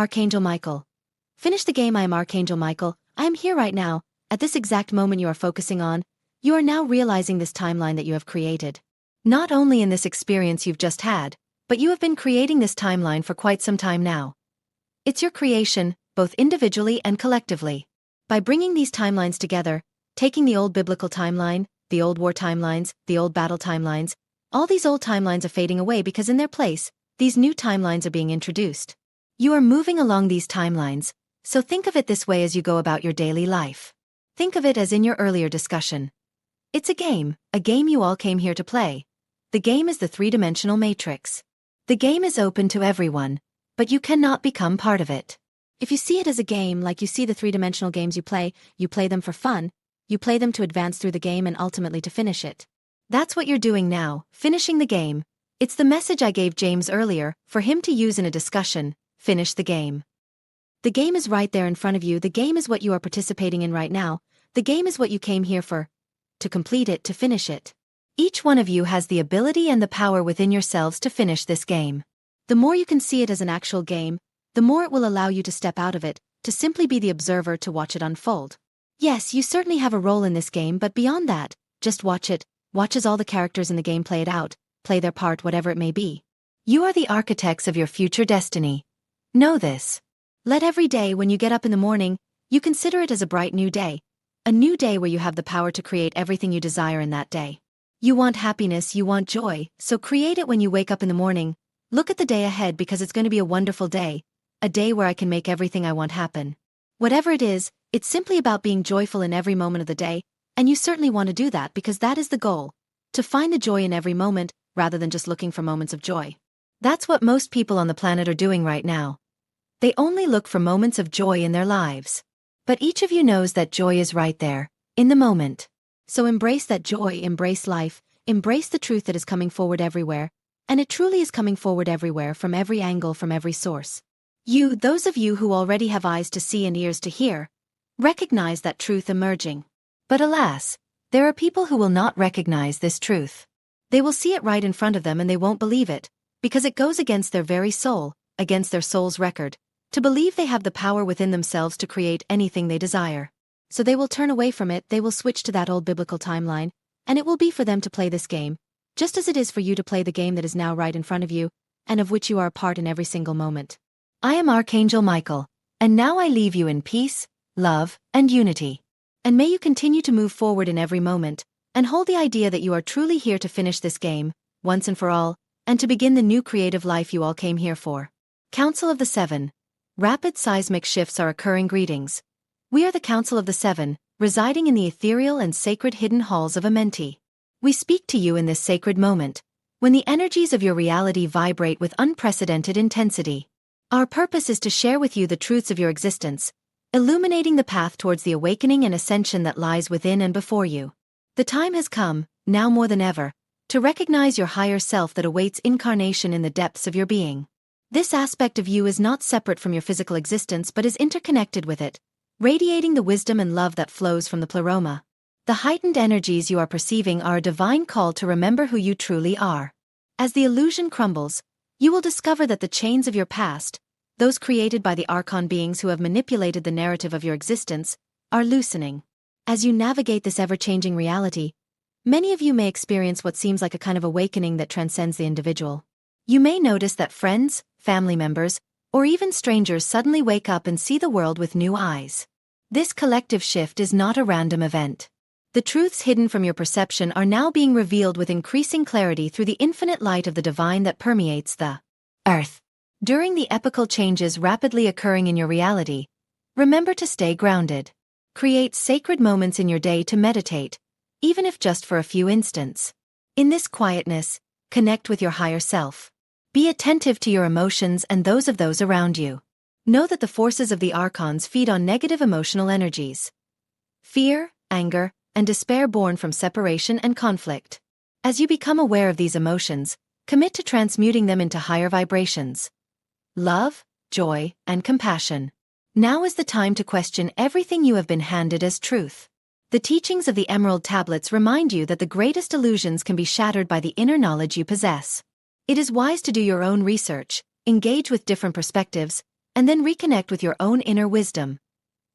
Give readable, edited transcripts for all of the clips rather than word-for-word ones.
Archangel Michael. Finish the game. I am Archangel Michael. I am here right now, at this exact moment you are focusing on. You are now realizing this timeline that you have created. Not only in this experience you've just had, but you have been creating this timeline for quite some time now. It's your creation, both individually and collectively. By bringing these timelines together, taking the old biblical timeline, the old war timelines, the old battle timelines, all these old timelines are fading away because in their place, these new timelines are being introduced. You are moving along these timelines, so think of it this way as you go about your daily life. Think of it as in your earlier discussion. It's a game you all came here to play. The game is the three-dimensional matrix. The game is open to everyone, but you cannot become part of it. If you see it as a game like you see the three-dimensional games you play them for fun, you play them to advance through the game and ultimately to finish it. That's what you're doing now, finishing the game. It's the message I gave James earlier, for him to use in a discussion, finish the game. The game is right there in front of you. The game is what you are participating in right now. The game is what you came here for. To complete it, to finish it. Each one of you has the ability and the power within yourselves to finish this game. The more you can see it as an actual game, the more it will allow you to step out of it, to simply be the observer, to watch it unfold. Yes, you certainly have a role in this game, but beyond that, just watch it. Watch as all the characters in the game play it out, play their part, whatever it may be. You are the architects of your future destiny. Know this. Let every day when you get up in the morning, you consider it as a bright new day. A new day where you have the power to create everything you desire in that day. You want happiness, you want joy, so create it when you wake up in the morning. Look at the day ahead because it's going to be a wonderful day. A day where I can make everything I want happen. Whatever it is, it's simply about being joyful in every moment of the day, and you certainly want to do that because that is the goal. To find the joy in every moment, rather than just looking for moments of joy. That's what most people on the planet are doing right now. They only look for moments of joy in their lives. But each of you knows that joy is right there, in the moment. So embrace that joy, embrace life, embrace the truth that is coming forward everywhere, and it truly is coming forward everywhere from every angle, from every source. You, those of you who already have eyes to see and ears to hear, recognize that truth emerging. But alas, there are people who will not recognize this truth. They will see it right in front of them and they won't believe it, because it goes against their very soul, against their soul's record, to believe they have the power within themselves to create anything they desire. So they will turn away from it, they will switch to that old biblical timeline, and it will be for them to play this game, just as it is for you to play the game that is now right in front of you, and of which you are a part in every single moment. I am Archangel Michael, and now I leave you in peace, love, and unity. And may you continue to move forward in every moment, and hold the idea that you are truly here to finish this game, once and for all, and to begin the new creative life you all came here for. Council of the Seven. Rapid seismic shifts are occurring. Greetings. We are the Council of the Seven, residing in the ethereal and sacred hidden halls of Amenti. We speak to you in this sacred moment, when the energies of your reality vibrate with unprecedented intensity. Our purpose is to share with you the truths of your existence, illuminating the path towards the awakening and ascension that lies within and before you. The time has come, now more than ever, to recognize your higher self that awaits incarnation in the depths of your being. This aspect of you is not separate from your physical existence but is interconnected with it, radiating the wisdom and love that flows from the pleroma. The heightened energies you are perceiving are a divine call to remember who you truly are. As the illusion crumbles, you will discover that the chains of your past, those created by the Archon beings who have manipulated the narrative of your existence, are loosening. As you navigate this ever-changing reality, many of you may experience what seems like a kind of awakening that transcends the individual. You may notice that friends, family members, or even strangers suddenly wake up and see the world with new eyes. This collective shift is not a random event. The truths hidden from your perception are now being revealed with increasing clarity through the infinite light of the divine that permeates the earth. During the epochal changes rapidly occurring in your reality, remember to stay grounded. Create sacred moments in your day to meditate, even if just for a few instants. In this quietness, connect with your higher self. Be attentive to your emotions and those of those around you. Know that the forces of the Archons feed on negative emotional energies. Fear, anger, and despair born from separation and conflict. As you become aware of these emotions, commit to transmuting them into higher vibrations. Love, joy, and compassion. Now is the time to question everything you have been handed as truth. The teachings of the Emerald Tablets remind you that the greatest illusions can be shattered by the inner knowledge you possess. It is wise to do your own research, engage with different perspectives, and then reconnect with your own inner wisdom.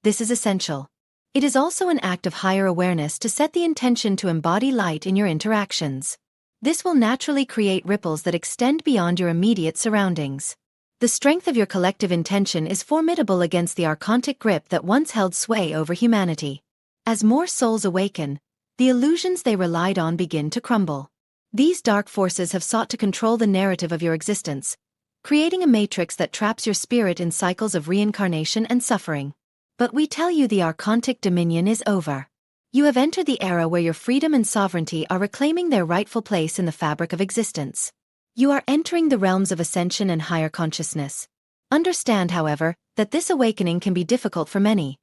This is essential. It is also an act of higher awareness to set the intention to embody light in your interactions. This will naturally create ripples that extend beyond your immediate surroundings. The strength of your collective intention is formidable against the archontic grip that once held sway over humanity. As more souls awaken, the illusions they relied on begin to crumble. These dark forces have sought to control the narrative of your existence, creating a matrix that traps your spirit in cycles of reincarnation and suffering. But we tell you the archontic dominion is over. You have entered the era where your freedom and sovereignty are reclaiming their rightful place in the fabric of existence. You are entering the realms of ascension and higher consciousness. Understand, however, that this awakening can be difficult for many.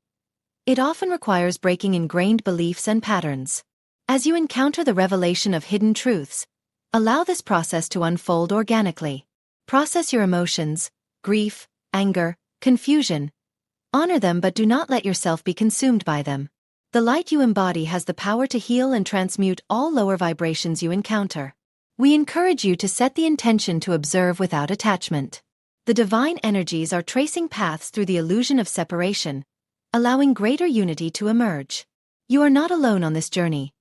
It often requires breaking ingrained beliefs and patterns. As you encounter the revelation of hidden truths, allow this process to unfold organically. Process your emotions, grief, anger, confusion. Honor them, but do not let yourself be consumed by them. The light you embody has the power to heal and transmute all lower vibrations you encounter. We encourage you to set the intention to observe without attachment. The divine energies are tracing paths through the illusion of separation, allowing greater unity to emerge. You are not alone on this journey.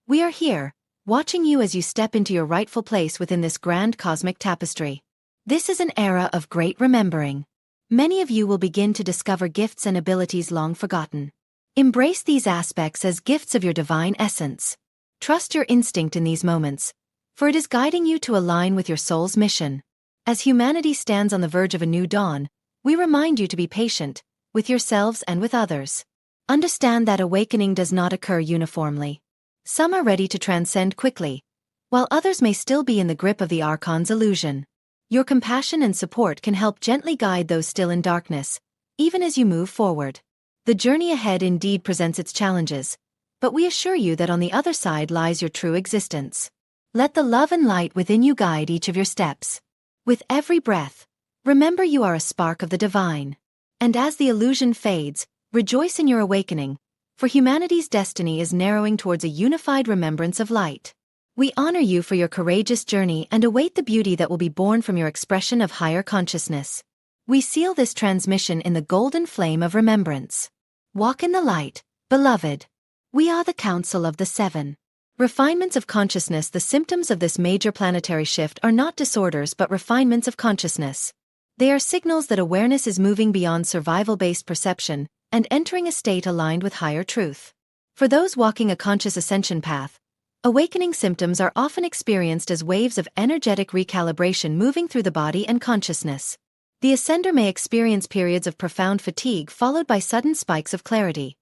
We are here, watching you as you step into your rightful place within this grand cosmic tapestry. This is an era of great remembering. Many of you will begin to discover gifts and abilities long forgotten. Embrace these aspects as gifts of your divine essence. Trust your instinct in these moments, for it is guiding you to align with your soul's mission. As humanity stands on the verge of a new dawn, we remind you to be patient, with yourselves and with others. Understand that awakening does not occur uniformly. Some are ready to transcend quickly, while others may still be in the grip of the Archon's illusion. Your compassion and support can help gently guide those still in darkness, even as you move forward. The journey ahead indeed presents its challenges, but we assure you that on the other side lies your true existence. Let the love and light within you guide each of your steps. With every breath, remember you are a spark of the divine. And as the illusion fades, rejoice in your awakening, for humanity's destiny is narrowing towards a unified remembrance of light. We honor you for your courageous journey and await the beauty that will be born from your expression of higher consciousness. We seal this transmission in the golden flame of remembrance. Walk in the light, beloved. We are the Council of the Seven. Refinements of Consciousness. The symptoms of this major planetary shift are not disorders but refinements of consciousness. They are signals that awareness is moving beyond survival-based perception and entering a state aligned with higher truth. For those walking a conscious ascension path, awakening symptoms are often experienced as waves of energetic recalibration moving through the body and consciousness. The ascender may experience periods of profound fatigue followed by sudden spikes of clarity.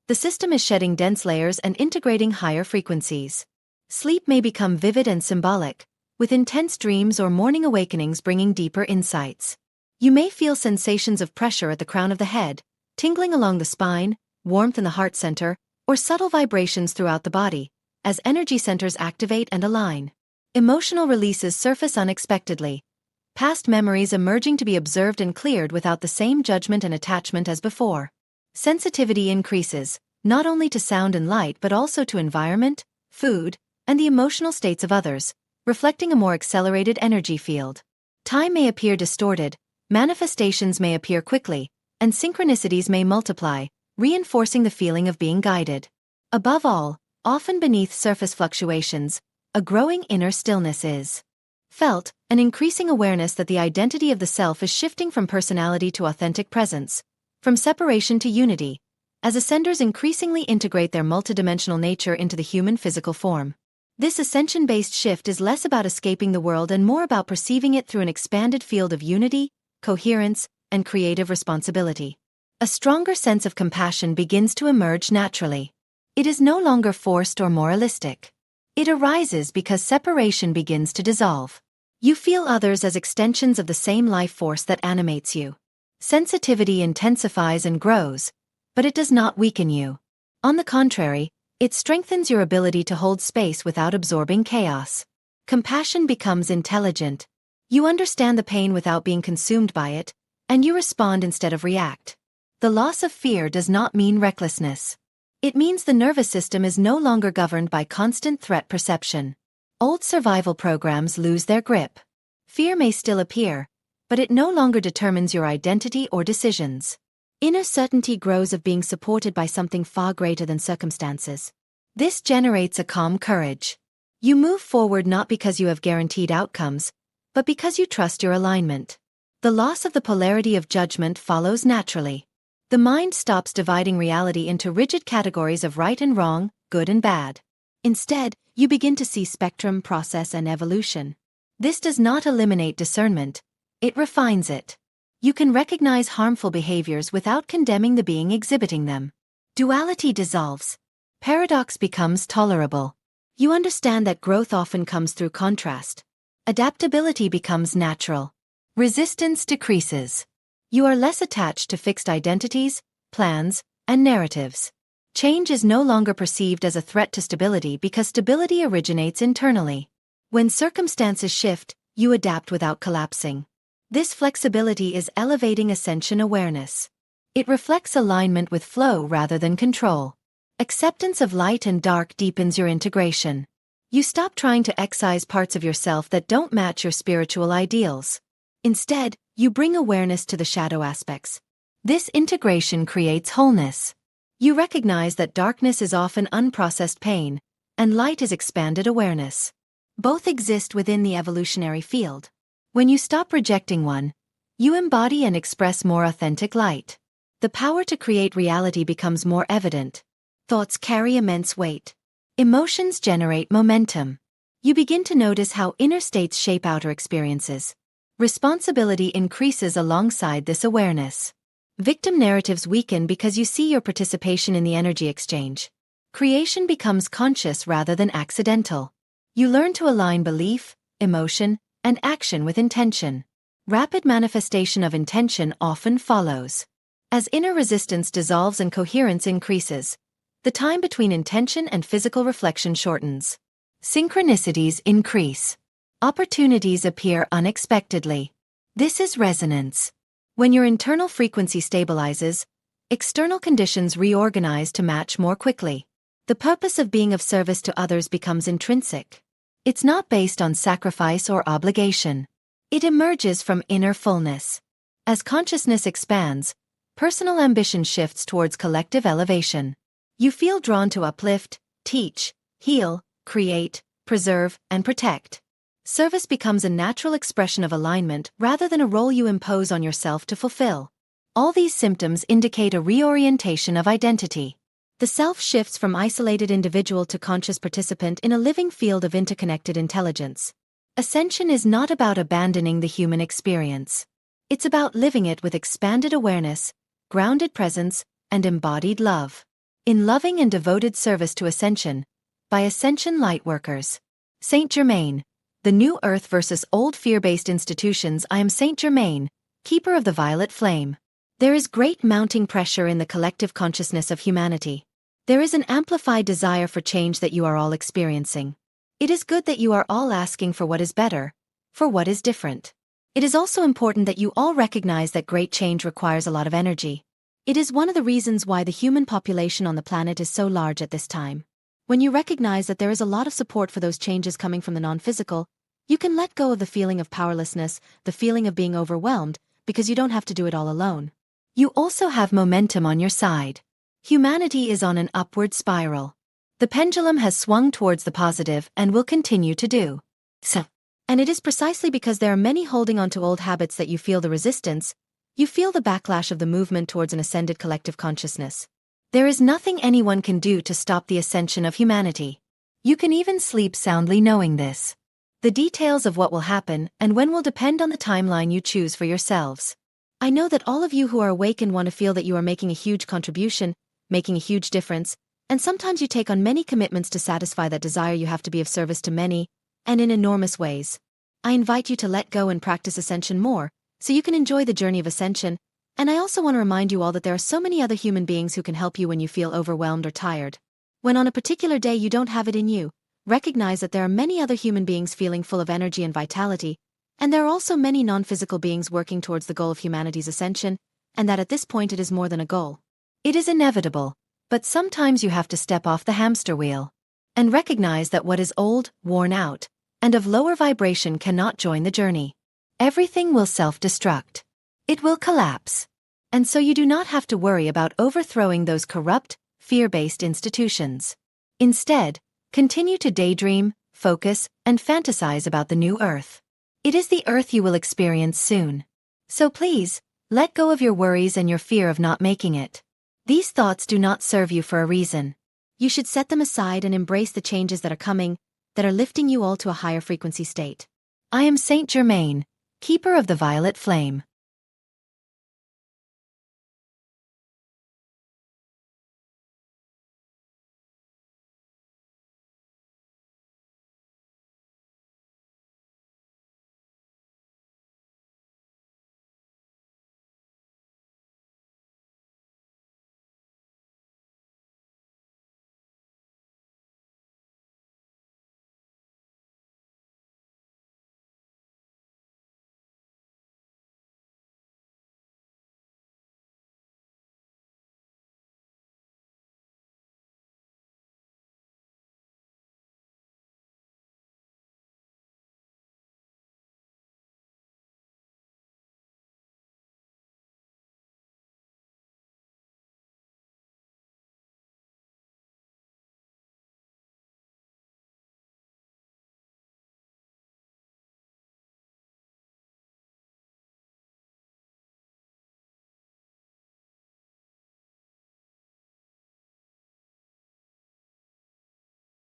The system is shedding dense layers and integrating higher frequencies. Sleep may become vivid and symbolic, with intense dreams or morning awakenings bringing deeper insights. You may feel sensations of pressure at the crown of the head, tingling along the spine, warmth in the heart center, or subtle vibrations throughout the body, as energy centers activate and align. Emotional releases surface unexpectedly, past memories emerging to be observed and cleared without the same judgment and attachment as before. Sensitivity increases, not only to sound and light but also to environment, food, and the emotional states of others, reflecting a more accelerated energy field. Time may appear distorted, manifestations may appear quickly, and synchronicities may multiply, reinforcing the feeling of being guided. Above all, often beneath surface fluctuations, a growing inner stillness is felt, an increasing awareness that the identity of the self is shifting from personality to authentic presence, from separation to unity, as ascenders increasingly integrate their multidimensional nature into the human physical form. This ascension-based shift is less about escaping the world and more about perceiving it through an expanded field of unity, coherence, and creative responsibility. A stronger sense of compassion begins to emerge naturally. It is no longer forced or moralistic. It arises because separation begins to dissolve. You feel others as extensions of the same life force that animates you. Sensitivity intensifies and grows, but it does not weaken you. On the contrary, it strengthens your ability to hold space without absorbing chaos. Compassion becomes intelligent. You understand the pain without being consumed by it, and you respond instead of react. The loss of fear does not mean recklessness. It means the nervous system is no longer governed by constant threat perception. Old survival programs lose their grip. Fear may still appear, but it no longer determines your identity or decisions. Inner certainty grows of being supported by something far greater than circumstances. This generates a calm courage. You move forward not because you have guaranteed outcomes, but because you trust your alignment. The loss of the polarity of judgment follows naturally. The mind stops dividing reality into rigid categories of right and wrong, good and bad. Instead, you begin to see spectrum, process, and evolution. This does not eliminate discernment, it refines it. You can recognize harmful behaviors without condemning the being exhibiting them. Duality dissolves. Paradox becomes tolerable. You understand that growth often comes through contrast. Adaptability becomes natural. Resistance decreases. You are less attached to fixed identities, plans, and narratives. Change is no longer perceived as a threat to stability because stability originates internally. When circumstances shift, you adapt without collapsing. This flexibility is elevating ascension awareness. It reflects alignment with flow rather than control. Acceptance of light and dark deepens your integration. You stop trying to excise parts of yourself that don't match your spiritual ideals. Instead, you bring awareness to the shadow aspects. This integration creates wholeness. You recognize that darkness is often unprocessed pain, and light is expanded awareness. Both exist within the evolutionary field. When you stop rejecting one, you embody and express more authentic light. The power to create reality becomes more evident. Thoughts carry immense weight. Emotions generate momentum. You begin to notice how inner states shape outer experiences. Responsibility increases alongside this awareness. Victim narratives weaken because you see your participation in the energy exchange. Creation becomes conscious rather than accidental. You learn to align belief, emotion, and action with intention. Rapid manifestation of intention often follows. As inner resistance dissolves and coherence increases, the time between intention and physical reflection shortens. Synchronicities increase. Opportunities appear unexpectedly. This is resonance. When your internal frequency stabilizes, external conditions reorganize to match more quickly. The purpose of being of service to others becomes intrinsic. It's not based on sacrifice or obligation. It emerges from inner fullness. As consciousness expands, personal ambition shifts towards collective elevation. You feel drawn to uplift, teach, heal, create, preserve, and protect. Service becomes a natural expression of alignment rather than a role you impose on yourself to fulfill. All these symptoms indicate a reorientation of identity. The self shifts from isolated individual to conscious participant in a living field of interconnected intelligence. Ascension is not about abandoning the human experience. It's about living it with expanded awareness, grounded presence, and embodied love. In loving and devoted service to Ascension, by Ascension LightWorkers. Saint Germain. The New Earth versus Old Fear-Based Institutions. I am Saint Germain, keeper of the violet flame. There is great mounting pressure in the collective consciousness of humanity. There is an amplified desire for change that you are all experiencing. It is good that you are all asking for what is better, for what is different. It is also important that you all recognize that great change requires a lot of energy. It is one of the reasons why the human population on the planet is so large at this time. When you recognize that there is a lot of support for those changes coming from the non-physical, you can let go of the feeling of powerlessness, the feeling of being overwhelmed, because you don't have to do it all alone. You also have momentum on your side. Humanity is on an upward spiral. The pendulum has swung towards the positive and will continue to do so. And it is precisely because there are many holding on to old habits that you feel the resistance, you feel the backlash of the movement towards an ascended collective consciousness. There is nothing anyone can do to stop the ascension of humanity. You can even sleep soundly knowing this. The details of what will happen and when will depend on the timeline you choose for yourselves. I know that all of you who are awake and want to feel that you are making a huge contribution, making a huge difference, and sometimes you take on many commitments to satisfy that desire you have to be of service to many, and in enormous ways. I invite you to let go and practice ascension more, so you can enjoy the journey of ascension, and I also want to remind you all that there are so many other human beings who can help you when you feel overwhelmed or tired. When on a particular day you don't have it in you, recognize that there are many other human beings feeling full of energy and vitality, and there are also many non-physical beings working towards the goal of humanity's ascension, and that at this point it is more than a goal. It is inevitable, but sometimes you have to step off the hamster wheel and recognize that what is old, worn out, and of lower vibration cannot join the journey. everything will self-destruct. It will collapse. And so you do not have to worry about overthrowing those corrupt, fear-based institutions. Instead, continue to daydream, focus, and fantasize about the new Earth. It is the Earth you will experience soon. So please, let go of your worries and your fear of not making it. These thoughts do not serve you for a reason. You should set them aside and embrace the changes that are coming, that are lifting you all to a higher frequency state. I am Saint Germain, keeper of the violet flame.